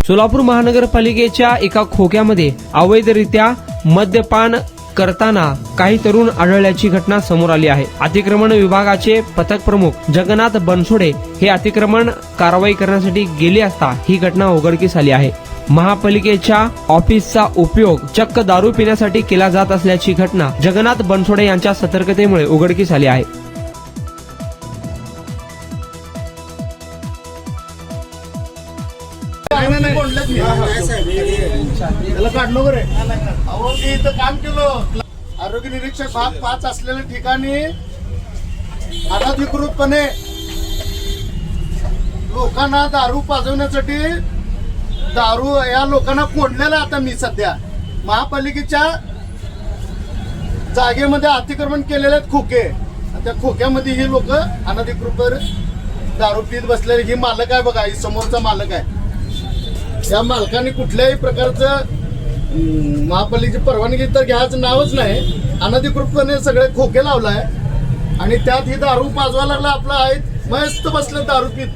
सोलापूर महानगरपालिकेच्या एका खोक्यामध्ये अवैधरित्या मद्यपान करताना काही तरुण आढळल्याची घटना समोर आली आहे। अतिक्रमण विभागाचे पथक प्रमुख जगन्नाथ बनसोडे हे अतिक्रमण कारवाई करण्यासाठी गेले असता ही घटना उघडकीस आली आहे। महापालिकेच्या ऑफिसचा उपयोग चक्क दारू पिण्यासाठी केला जात असल्याची घटना जगन्नाथ बनसोडे यांच्या सतर्कतेमुळे उघडकीस आली आहे। काम केलं आरोग्य निरीक्षक भाग 5 असलेल्या ठिकाणी अनधिकृतपणे लोकांना दारू पाजवण्यासाठी दारू या लोकांना फोडलेला आता मी सध्या महापालिकेच्या जागेमध्ये अतिक्रमण केलेले आहेत खोके। त्या खोक्यामध्ये ही लोक अनधिकृत दारू पीत बसलेले ही मालक आहे बघा, ही समोरचा मालक आहे। या मालकाने कुठल्याही प्रकारचं महापालिकेची परवानगी तर घ्यायचं नावच नाही, अनधिकृतपणे सगळे खोके लावलाय आणि त्यात ही दारू पाजवायला लागला आपला आहे मस्त बसले दारू पीत।